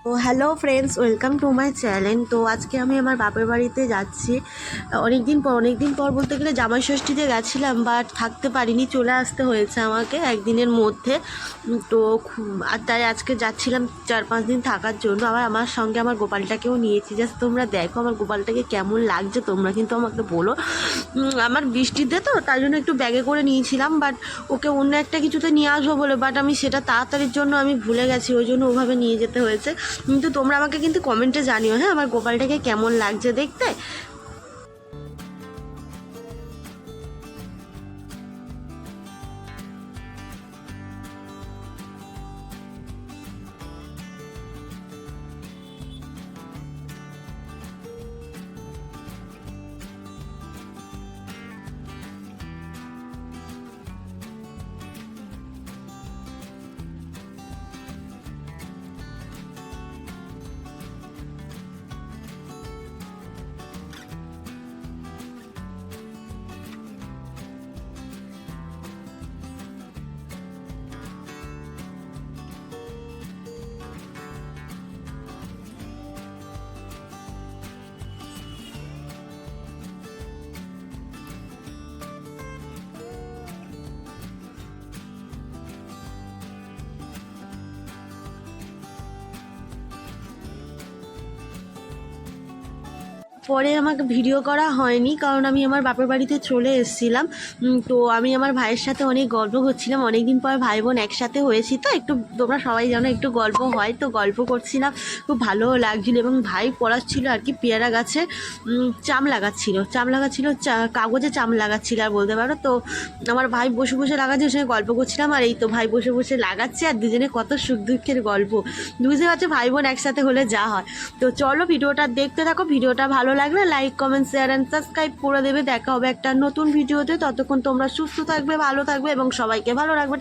তো hello friends, welcome to my channel. তো আজকে আমি আমার বাপের বাড়িতে যাচ্ছি। অনেক দিন পর বলতে গেলে জামাই ষষ্ঠীতে গেছিলাম, বাট থাকতে পারিনি, চলে আসতে হয়েছে আমাকে একদিনের মধ্যে। তো আর তাই আজকে যাচ্ছিলাম 4-5 দিন থাকার জন্য। আবার আমার সঙ্গে আমার গোপালটাকেও নিয়েছি। জাস্ট তোমরা দেখো আমার গোপালটাকে কেমন লাগছে, তোমরা কিন্তু আমাকে বলো। আমার বৃষ্টিতে তো তাই জন্য একটু ব্যাগে করে নিয়েছিলাম, বাট ওকে অন্য একটা কিছুতে নিয়ে আসবো বলে, বাট আমি সেটা তাড়াতাড়ির জন্য আমি ভুলে গেছি, ওই জন্য ওভাবে নিয়ে যেতে হয়েছে। কিন্তু তোমরা আমাকে কিন্তু কমেন্টে জানিও, হ্যাঁ, আমার গোপালটাকে কেমন লাগছে দেখতে। পরে আমাকে ভিডিও করা হয়নি, কারণ আমি আমার বাপের বাড়িতে চলে এসেছিলাম। তো আমি আমার ভাইয়ের সাথে অনেক গল্প করছিলাম, অনেক দিন পর ভাই বোন একসাথে হয়েছি, তো একটু তোমরা সবাই জানো একটু গল্প হয়, তো গল্প করছিলাম, খুব ভালোও লাগছিল। এবং ভাই পড়াচ্ছিল আর কি, পেয়ারা গাছে চাম লাগাচ্ছিল কাগজে চাম লাগাচ্ছিল আর বলতে পারো। তো আমার ভাই বসে বসে লাগাচ্ছে, ওর সঙ্গে গল্প করছিলাম, আর এই তো ভাই বসে বসে লাগাচ্ছে, আর দুজনে কত সুখ দুঃখের গল্প। বুঝতে পারছো ভাই বোন একসাথে হলে যা হয়। তো চলো ভিডিওটা দেখতে থাকো, ভিডিওটা ভালো লাগলে like comment share and subscribe করে দেবে। দেখা হবে একটা নতুন ভিডিওতে, ততক্ষণ তোমরা সুস্থ থাকবে, ভালো থাকবে এবং সবাইকে ভালো রাখবে।